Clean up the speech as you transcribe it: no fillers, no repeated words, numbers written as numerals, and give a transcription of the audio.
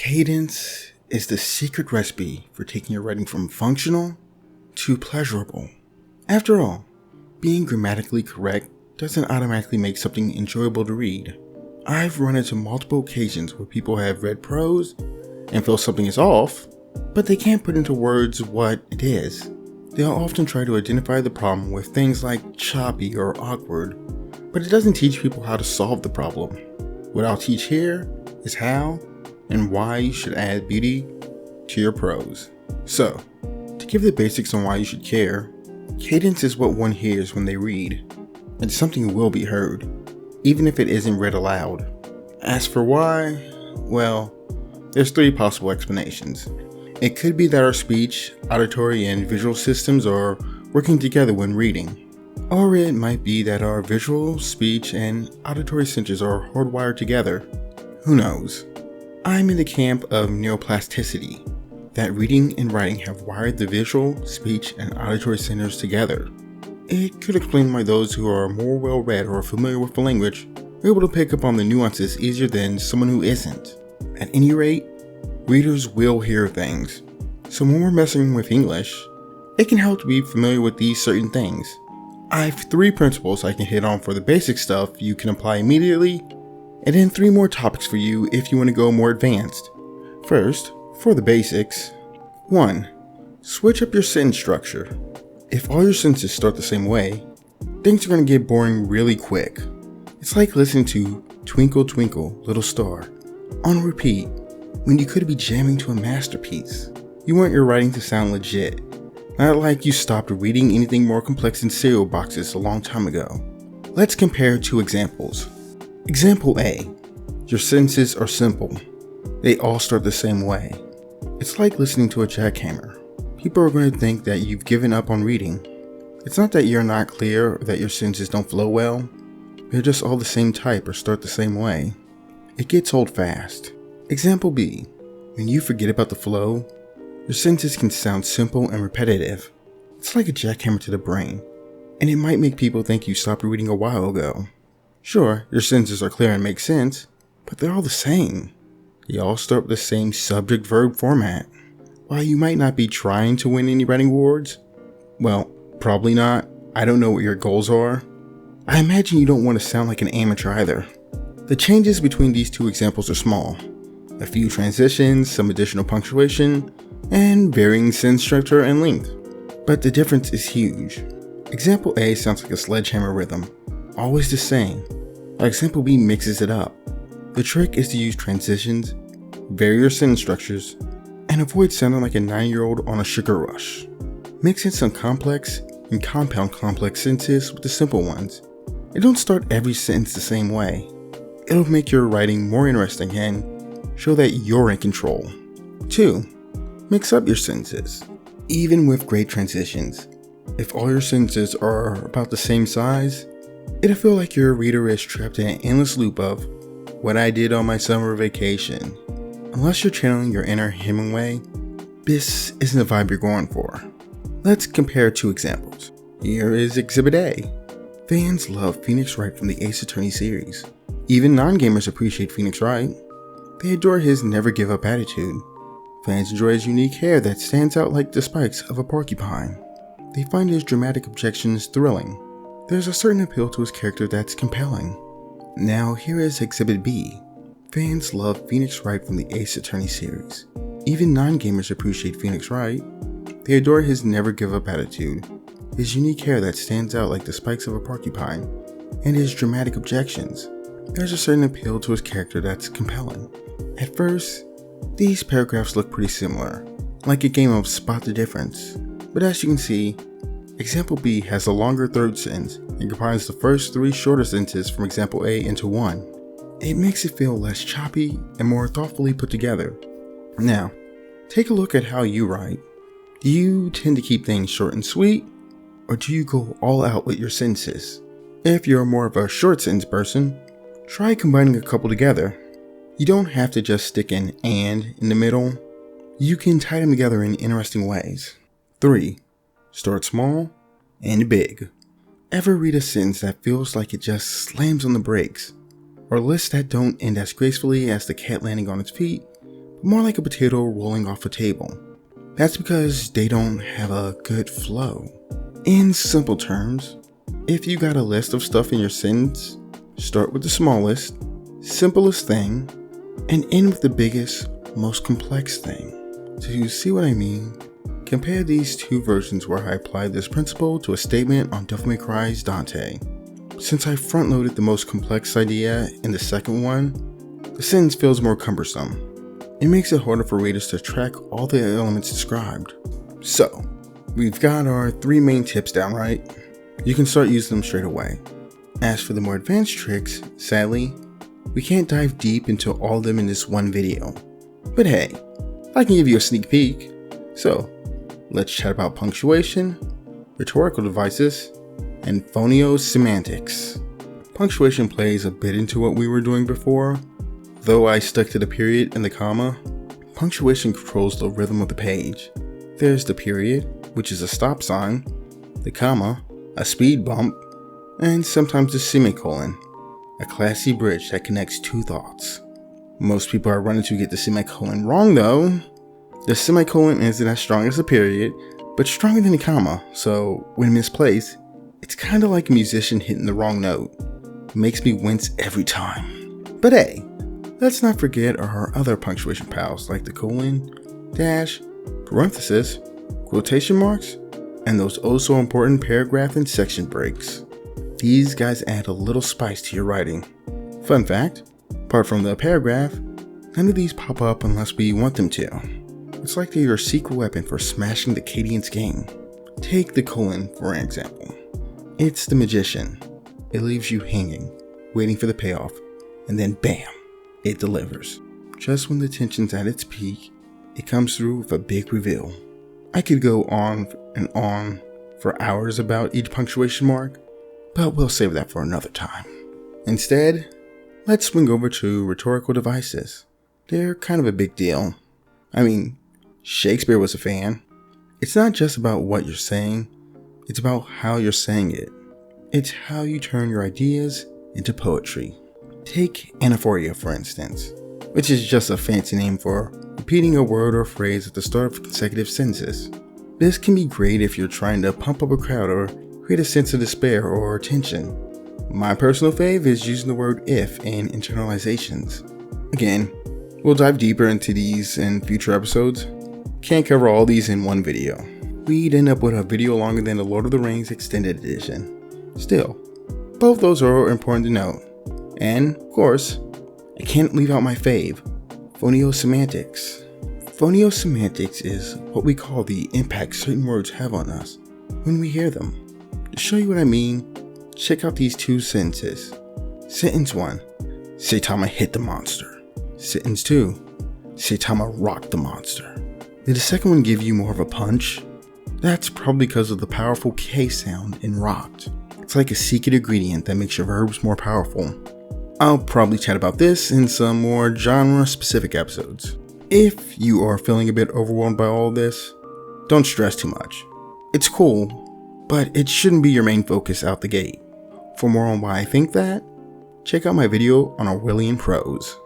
Cadence is the secret recipe for taking your writing from functional to pleasurable. After all, being grammatically correct doesn't automatically make something enjoyable to read. I've run into multiple occasions where people have read prose and feel something is off, but they can't put into words what it is. They'll often try to identify the problem with things like choppy or awkward, but it doesn't teach people how to solve the problem. What I'll teach here is how and why you should add beauty to your prose. So, to give the basics on why you should care, cadence is what one hears when they read. It's something will be heard, even if it isn't read aloud. As for why, well, there's three possible explanations. It could be that our speech, auditory, and visual systems are working together when reading. Or it might be that our visual, speech, and auditory centers are hardwired together. Who knows? I'm in the camp of neuroplasticity, that reading and writing have wired the visual, speech, and auditory centers together. It could explain why those who are more well-read or familiar with the language are able to pick up on the nuances easier than someone who isn't. At any rate, readers will hear things. So when we're messing with English, it can help to be familiar with these certain things. I have 3 principles I can hit on for the basic stuff you can apply immediately, and then 3 more topics for you if you want to go more advanced. First, for the basics. 1. Switch up your sentence structure. If all your sentences start the same way, things are going to get boring really quick. It's like listening to Twinkle Twinkle Little Star on repeat when you could be jamming to a masterpiece. You want your writing to sound legit, not like you stopped reading anything more complex than cereal boxes a long time ago. Let's compare 2 examples. Example A. Your sentences are simple. They all start the same way. It's like listening to a jackhammer. People are going to think that you've given up on reading. It's not that you're not clear or that your sentences don't flow well. They're just all the same type or start the same way. It gets old fast. Example B. When you forget about the flow, your sentences can sound simple and repetitive. It's like a jackhammer to the brain, and it might make people think you stopped reading a while ago. Sure, your sentences are clear and make sense, but they're all the same. They all start with the same subject-verb format. While you might not be trying to win any writing awards, well, probably not. I don't know what your goals are. I imagine you don't want to sound like an amateur either. The changes between these 2 examples are small. A few transitions, some additional punctuation, and varying sentence structure and length. But the difference is huge. Example A sounds like a sledgehammer rhythm, always the same, while example B mixes it up. The trick is to use transitions, vary your sentence structures, and avoid sounding like a 9-year-old on a sugar rush. Mix in some complex and compound complex sentences with the simple ones. And don't start every sentence the same way. It'll make your writing more interesting and show that you're in control. 2. Mix up your sentences. Even with great transitions, if all your sentences are about the same size, it'll feel like your reader is trapped in an endless loop of what I did on my summer vacation. Unless you're channeling your inner Hemingway, this isn't the vibe you're going for. Let's compare 2 examples. Here is Exhibit A. Fans love Phoenix Wright from the Ace Attorney series. Even non-gamers appreciate Phoenix Wright. They adore his never give up attitude. Fans enjoy his unique hair that stands out like the spikes of a porcupine. They find his dramatic objections thrilling. There's a certain appeal to his character that's compelling. Now here is Exhibit B. Fans love Phoenix Wright from the Ace Attorney series. Even non-gamers appreciate Phoenix Wright. They adore his never give up attitude, his unique hair that stands out like the spikes of a porcupine, and his dramatic objections. There's a certain appeal to his character that's compelling. At first, these paragraphs look pretty similar, like a game of spot the difference. But as you can see, example B has a longer third sentence and combines the first 3 shorter sentences from example A into one. It makes it feel less choppy and more thoughtfully put together. Now, take a look at how you write. Do you tend to keep things short and sweet, or do you go all out with your sentences? If you're more of a short sentence person, try combining a couple together. You don't have to just stick an "and" in the middle. You can tie them together in interesting ways. 3. Start small and big. Ever read a sentence that feels like it just slams on the brakes? Or lists that don't end as gracefully as the cat landing on its feet, but more like a potato rolling off a table. That's because they don't have a good flow. In simple terms, if you got a list of stuff in your sentence, start with the smallest, simplest thing, and end with the biggest, most complex thing. So you see what I mean? Compare these two versions where I applied this principle to a statement on Devil May Cry's Dante. Since I front-loaded the most complex idea in the second one, the sentence feels more cumbersome. It makes it harder for readers to track all the elements described. So, we've got our 3 main tips down, right? You can start using them straight away. As for the more advanced tricks, sadly, we can't dive deep into all of them in this one video. But hey, I can give you a sneak peek. So, let's chat about punctuation, rhetorical devices, and phonosemantics. Punctuation plays a bit into what we were doing before. Though I stuck to the period and the comma, punctuation controls the rhythm of the page. There's the period, which is a stop sign, the comma, a speed bump, and sometimes a semicolon, a classy bridge that connects 2 thoughts. Most people are running to get the semicolon wrong though. The semicolon isn't as strong as the period, but stronger than the comma, so when misplaced, it's kind of like a musician hitting the wrong note. It makes me wince every time. But hey, let's not forget our other punctuation pals like the colon, dash, parenthesis, quotation marks, and those oh so important paragraph and section breaks. These guys add a little spice to your writing. Fun fact, apart from the paragraph, none of these pop up unless we want them to. It's like they're your secret weapon for smashing the Cadence game. Take the colon for an example. It's the magician. It leaves you hanging, waiting for the payoff, and then bam, it delivers. Just when the tension's at its peak, it comes through with a big reveal. I could go on and on for hours about each punctuation mark, but we'll save that for another time. Instead, let's swing over to rhetorical devices. They're kind of a big deal. I mean, Shakespeare was a fan. It's not just about what you're saying, it's about how you're saying it. It's how you turn your ideas into poetry. Take anaphoria, for instance, which is just a fancy name for repeating a word or phrase at the start of consecutive sentences. This can be great if you're trying to pump up a crowd or create a sense of despair or tension. My personal fave is using the word if in internalizations. Again, we'll dive deeper into these in future episodes. Can't cover all these in one video. We'd end up with a video longer than the Lord of the Rings Extended Edition. Still, both those are important to note. And, of course, I can't leave out my fave, phonosemantics. Phonosemantics is what we call the impact certain words have on us when we hear them. To show you what I mean, check out these 2 sentences. Sentence 1, Saitama hit the monster. Sentence 2, Saitama rocked the monster. Did the second one give you more of a punch? That's probably because of the powerful K sound in rocked. It's like a secret ingredient that makes your verbs more powerful. I'll probably chat about this in some more genre-specific episodes. If you are feeling a bit overwhelmed by all of this, don't stress too much. It's cool, but it shouldn't be your main focus out the gate. For more on why I think that, check out my video on Orwellian prose.